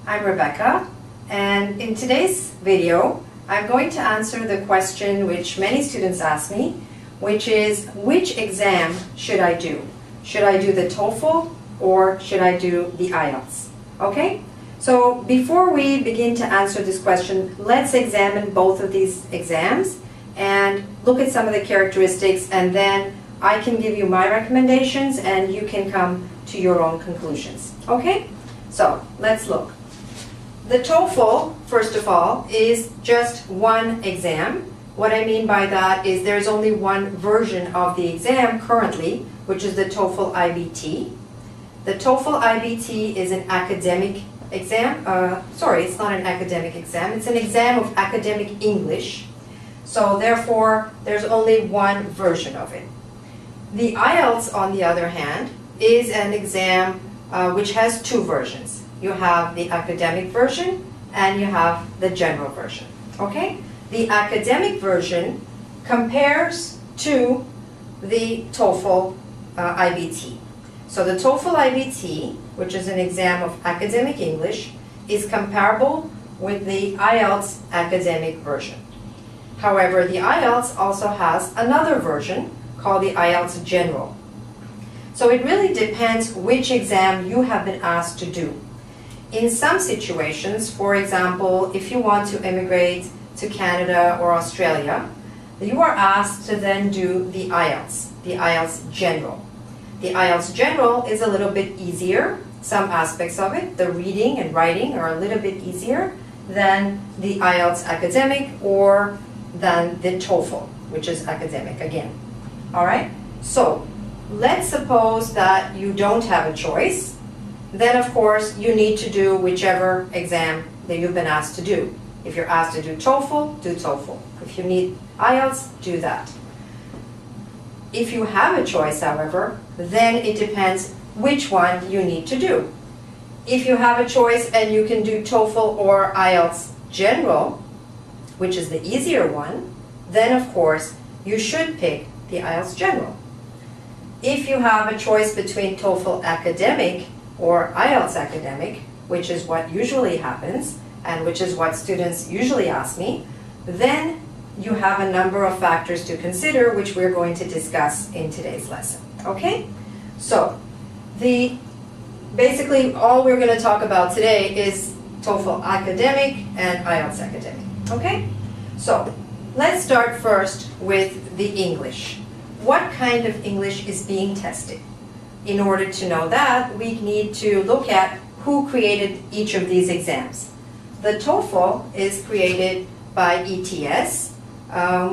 I'm Rebecca, and in today's video I'm going to answer the question which many students ask me, which is, which exam should I do? Should I do the TOEFL or should I do the IELTS? Okay? So before we begin to answer this question, let's examine both of these exams and look at some of the characteristics, and then I can give you my recommendations and you can come to your own conclusions. Okay? So let's look. The TOEFL, first of all, is just one exam. What I mean by that is there's only one version of the exam currently, which is the TOEFL IBT. The TOEFL IBT is an academic exam. Sorry, it's not an academic exam. It's an exam of academic English. So therefore, there's only one version of it. The IELTS, on the other hand, is an exam which has two versions. You have the academic version and you have the general version. Okay? The academic version compares to the TOEFL IBT. So the TOEFL IBT, which is an exam of academic English, is comparable with the IELTS academic version. However, the IELTS also has another version called the IELTS General. So it really depends which exam you have been asked to do. In some situations, for example, if you want to immigrate to Canada or Australia, you are asked to then do the IELTS General. The IELTS General is a little bit easier. Some aspects of it, the reading and writing, are a little bit easier than the IELTS Academic or than the TOEFL, which is academic again. All right? So let's suppose that you don't have a choice. Then, of course, you need to do whichever exam that you've been asked to do. If you're asked to do TOEFL, do TOEFL. If you need IELTS, do that. If you have a choice, however, then it depends which one you need to do. If you have a choice and you can do TOEFL or IELTS General, which is the easier one, then, of course, you should pick the IELTS General. If you have a choice between TOEFL Academic or IELTS Academic, which is what usually happens, and which is what students usually ask me, then you have a number of factors to consider, which we're going to discuss in today's lesson. Okay? So, basically all we're going to talk about today is TOEFL Academic and IELTS Academic. Okay? So, let's start first with the English. What kind of English is being tested? In order to know that, we need to look at who created each of these exams. The TOEFL is created by ETS,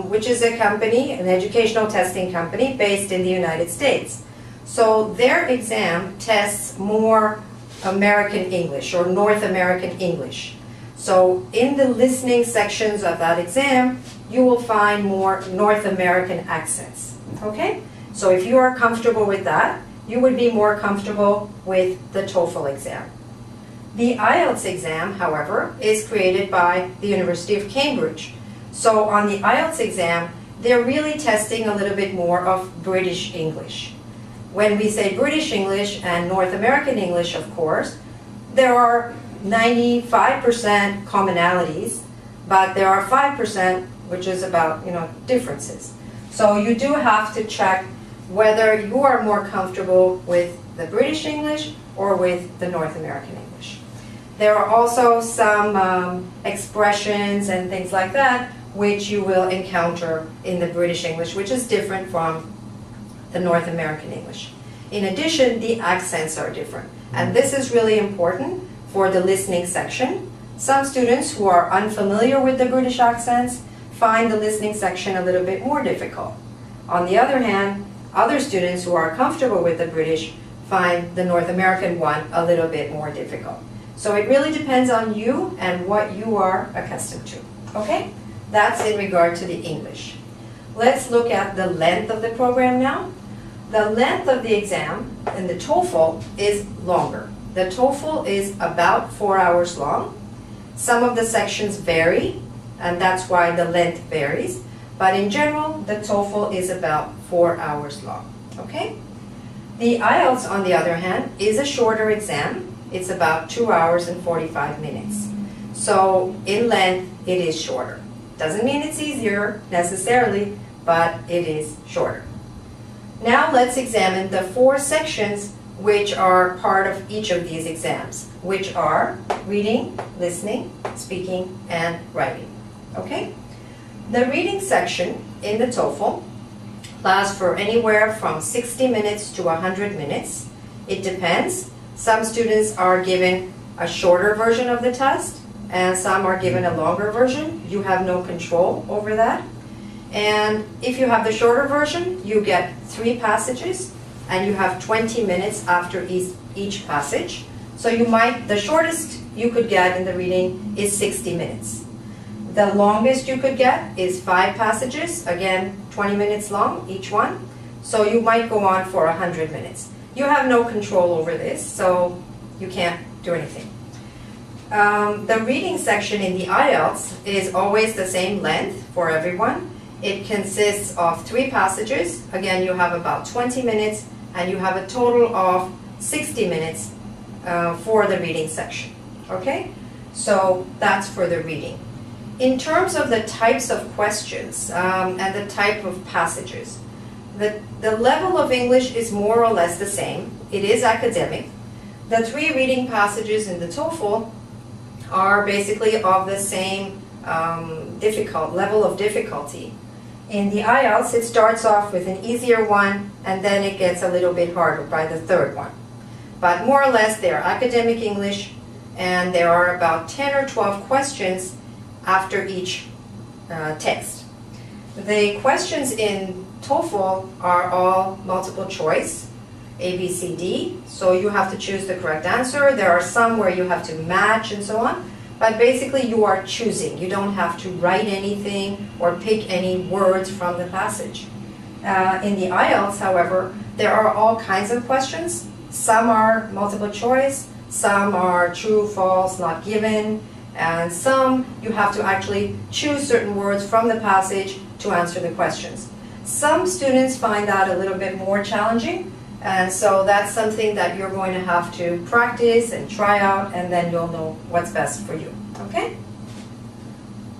which is a company, an educational testing company based in the United States. So their exam tests more American English or North American English. So in the listening sections of that exam, you will find more North American accents. Okay? So if you are comfortable with that, you would be more comfortable with the TOEFL exam. The IELTS exam, however, is created by the University of Cambridge. So on the IELTS exam, they're really testing a little bit more of British English. When we say British English and North American English, of course, there are 95% commonalities, but there are 5% which is about, differences. So you do have to check whether you are more comfortable with the British English or with the North American English. There are also some expressions and things like that which you will encounter in the British English, which is different from the North American English. In addition, the accents are different. And this is really important for the listening section. Some students who are unfamiliar with the British accents find the listening section a little bit more difficult. On the other hand, other students who are comfortable with the British find the North American one a little bit more difficult. So it really depends on you and what you are accustomed to. Okay? That's in regard to the English. Let's look at the length of the program now. The length of the exam in the TOEFL is longer. The TOEFL is about 4 hours long. Some of the sections vary, and that's why the length varies. But in general, the TOEFL is about 4 hours long. Okay? The IELTS, on the other hand, is a shorter exam. it's about 2 hours and 45 minutes. So in length, it is shorter. Doesn't mean it's easier necessarily, but it is shorter. Now let's examine the 4 sections which are part of each of these exams, which are reading, listening, speaking, and writing. Okay? The reading section in the TOEFL lasts for anywhere from 60 minutes to 100 minutes. It depends. Some students are given a shorter version of the test, and some are given a longer version. You have no control over that. And if you have the shorter version, you get 3 passages, and you have 20 minutes after each passage. So the shortest you could get in the reading is 60 minutes. The longest you could get is 5 passages, again 20 minutes long each one. So you might go on for 100 minutes. You have no control over this, so you can't do anything. The reading section in the IELTS is always the same length for everyone. It consists of 3 passages. Again, you have about 20 minutes, and you have a total of 60 minutes for the reading section. Okay? So that's for the reading. In terms of the types of questions and the type of passages, the level of English is more or less the same. It is academic. The 3 reading passages in the TOEFL are basically of the same level of difficulty. In the IELTS, it starts off with an easier one, and then it gets a little bit harder by the 3rd one. But more or less, they are academic English, and there are about 10 or 12 questions after each text. The questions in TOEFL are all multiple choice, A, B, C, D, so you have to choose the correct answer. There are some where you have to match and so on, but basically you are choosing. You don't have to write anything or pick any words from the passage. In the IELTS, however, there are all kinds of questions. Some are multiple choice, some are true, false, not given, and some you have to actually choose certain words from the passage to answer the questions. Some students find that a little bit more challenging, and so that's something that you're going to have to practice and try out, and then you'll know what's best for you. Okay?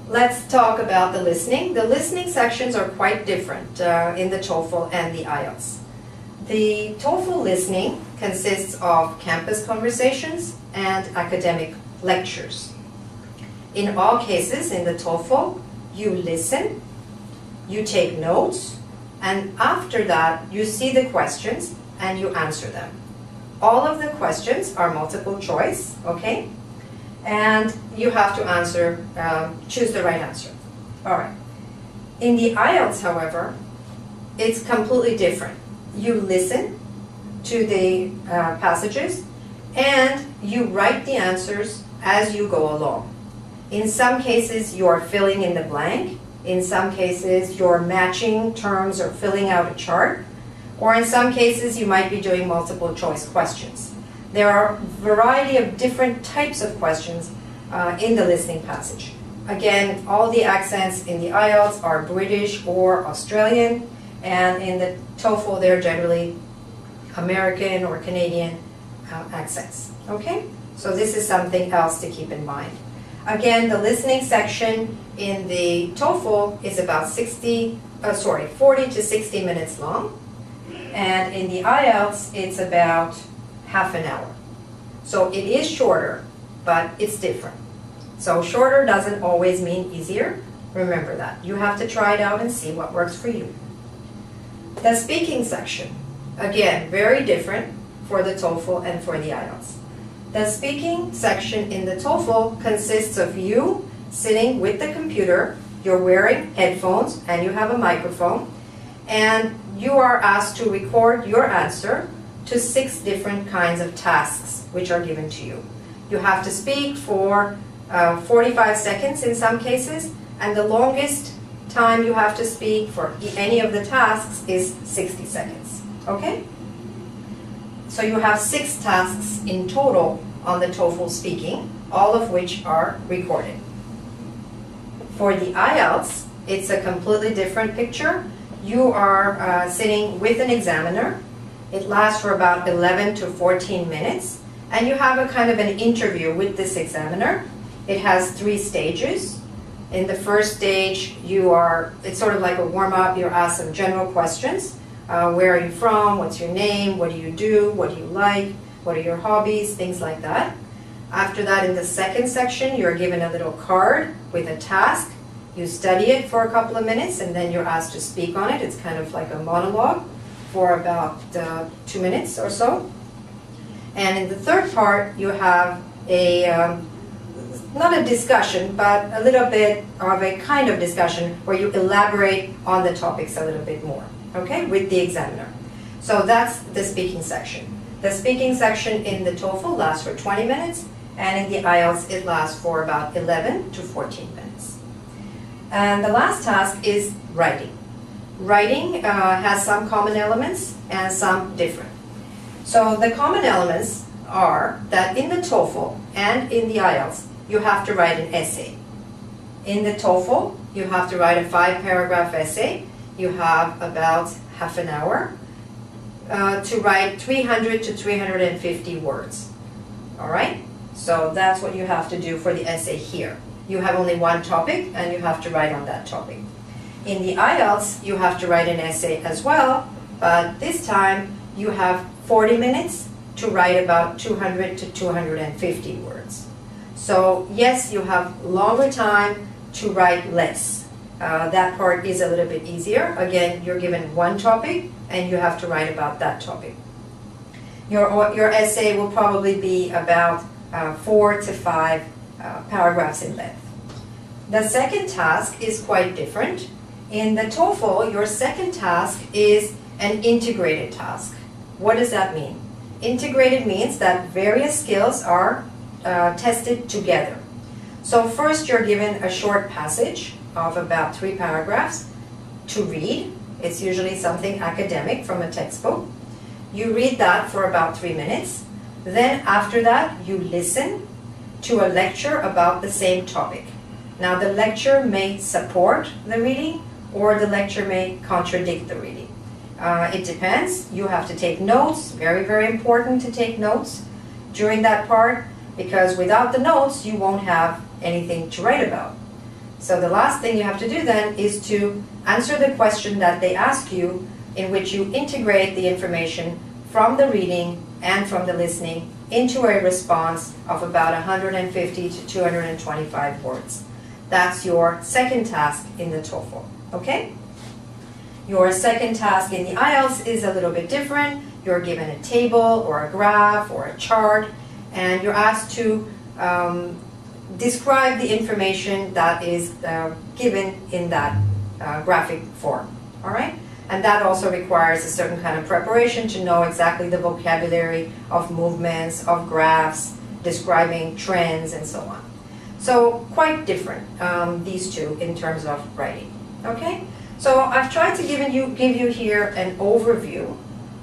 Let's talk about the listening. The listening sections are quite different in the TOEFL and the IELTS. The TOEFL listening consists of campus conversations and academic lectures. In all cases in the TOEFL, you listen, you take notes, and after that you see the questions and you answer them. All of the questions are multiple choice, okay? And you have to answer, choose the right answer. All right. In the IELTS, however, it's completely different. You listen to the passages and you write the answers as you go along. In some cases, you're filling in the blank. In some cases, you're matching terms or filling out a chart. Or in some cases, you might be doing multiple choice questions. There are a variety of different types of questions in the listening passage. Again, all the accents in the IELTS are British or Australian, and in the TOEFL, they're generally American or Canadian accents. Okay? So this is something else to keep in mind. Again, the listening section in the TOEFL is about 40 to 60 minutes long. And in the IELTS, it's about half an hour. So it is shorter, but it's different. So shorter doesn't always mean easier. Remember that. You have to try it out and see what works for you. The speaking section, again, very different for the TOEFL and for the IELTS. The speaking section in the TOEFL consists of you sitting with the computer, you're wearing headphones, and you have a microphone, and you are asked to record your answer to 6 different kinds of tasks which are given to you. You have to speak for 45 seconds in some cases, and the longest time you have to speak for any of the tasks is 60 seconds. Okay? So you have 6 tasks in total on the TOEFL speaking, all of which are recorded. For the IELTS, it's a completely different picture. You are sitting with an examiner. It lasts for about 11 to 14 minutes, and you have a kind of an interview with this examiner. It has 3 stages. In the first stage, it's sort of like a warm-up. You're asked some general questions. Where are you from? What's your name? What do you do? What do you like? What are your hobbies? Things like that. After that, in the second section, you're given a little card with a task. You study it for a couple of minutes, and then you're asked to speak on it. It's kind of like a monologue for about 2 minutes or so. And in the third part, you have not a discussion, but a little bit of a kind of discussion where you elaborate on the topics a little bit more, okay, with the examiner. So that's the speaking section. The speaking section in the TOEFL lasts for 20 minutes, and in the IELTS it lasts for about 11 to 14 minutes. And the last task is writing. Writing has some common elements and some different. So the common elements are that in the TOEFL and in the IELTS, you have to write an essay. In the TOEFL, you have to write a 5-paragraph essay. You have about half an hour to write 300 to 350 words. All right? So that's what you have to do for the essay here. You have only one topic, and you have to write on that topic. In the IELTS, you have to write an essay as well, but this time you have 40 minutes to write about 200 to 250 words. So yes, you have longer time to write less. That part is a little bit easier. Again, you're given one topic and you have to write about that topic. Your essay will probably be about 4 to 5 paragraphs in length. The second task is quite different. In the TOEFL, your second task is an integrated task. What does that mean? Integrated means that various skills are tested together. So first you're given a short passage of about 3 paragraphs to read. It's usually something academic from a textbook. You read that for about 3 minutes. Then after that you listen to a lecture about the same topic. Now the lecture may support the reading or the lecture may contradict the reading. It depends. You have to take notes. Very, very important to take notes during that part, because without the notes you won't have anything to write about. So the last thing you have to do then is to answer the question that they ask you, in which you integrate the information from the reading and from the listening into a response of about 150 to 225 words. That's your second task in the TOEFL, okay? Your second task in the IELTS is a little bit different. You're given a table or a graph or a chart, and you're asked to describe the information that is given in that graphic form, all right? And that also requires a certain kind of preparation to know exactly the vocabulary of movements, of graphs, describing trends, and so on. So quite different, these two, in terms of writing, okay? So I've tried to give you here an overview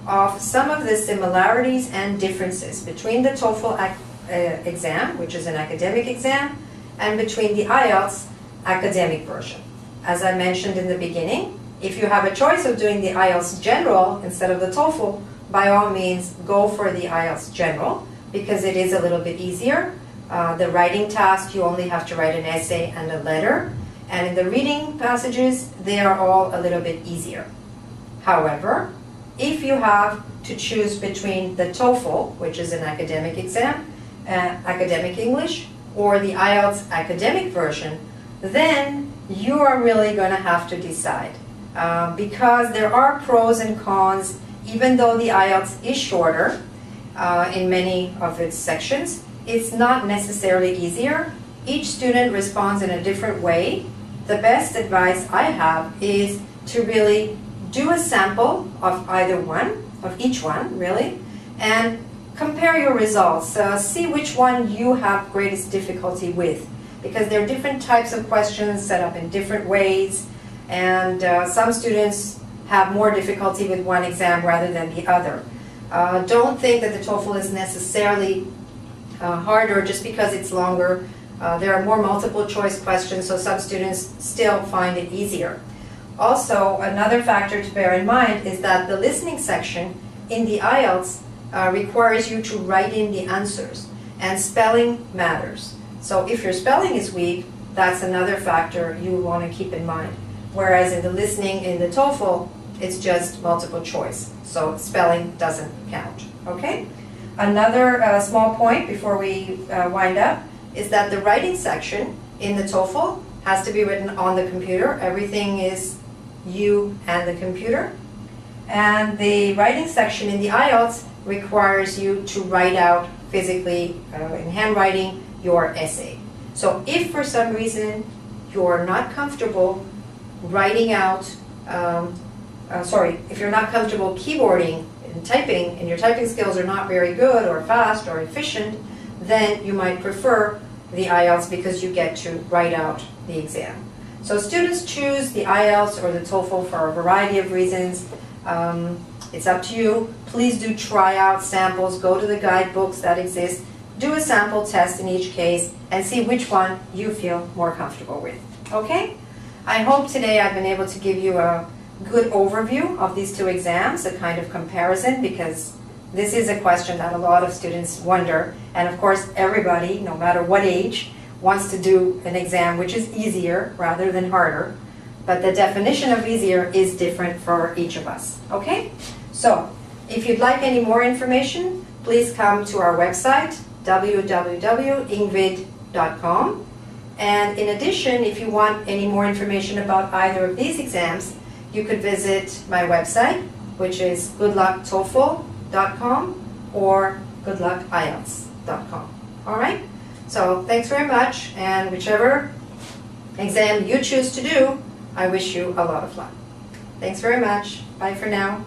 of some of the similarities and differences between the TOEFL exam, which is an academic exam, and between the IELTS academic version. As I mentioned in the beginning, if you have a choice of doing the IELTS General instead of the TOEFL, by all means go for the IELTS General, because it is a little bit easier. The writing task, you only have to write an essay and a letter. And in the reading passages, they are all a little bit easier. However, if you have to choose between the TOEFL, which is an academic exam, academic English, or the IELTS academic version, then you are really going to have to decide. Because there are pros and cons, even though the IELTS is shorter in many of its sections, it's not necessarily easier. Each student responds in a different way. The best advice I have is to really do a sample of either one, of each one really, and compare your results. See which one you have greatest difficulty with, because there are different types of questions set up in different ways, and some students have more difficulty with one exam rather than the other. Don't think that the TOEFL is necessarily harder just because it's longer. There are more multiple choice questions, so some students still find it easier. Also, another factor to bear in mind is that the listening section in the IELTS requires you to write in the answers, and spelling matters. So if your spelling is weak, that's another factor you want to keep in mind. Whereas in the listening in the TOEFL, it's just multiple choice. So spelling doesn't count, okay? Another small point before we wind up is that the writing section in the TOEFL has to be written on the computer. Everything is you and the computer. And the writing section in the IELTS requires you to write out physically, in handwriting, your essay. So if for some reason you're not comfortable writing out, if you're not comfortable keyboarding and typing, and your typing skills are not very good or fast or efficient, then you might prefer the IELTS because you get to write out the exam. So students choose the IELTS or the TOEFL for a variety of reasons. It's up to you. Please do try out samples, go to the guidebooks that exist, do a sample test in each case, and see which one you feel more comfortable with. Okay? I hope today I've been able to give you a good overview of these two exams, a kind of comparison, because this is a question that a lot of students wonder, and of course everybody, no matter what age, wants to do an exam which is easier rather than harder, but the definition of easier is different for each of us. Okay? So, if you'd like any more information, please come to our website, www.ingvid.com. And in addition, if you want any more information about either of these exams, you could visit my website, which is goodlucktoefl.com or goodluckielts.com. All right? So thanks very much, and whichever exam you choose to do, I wish you a lot of luck. Thanks very much. Bye for now.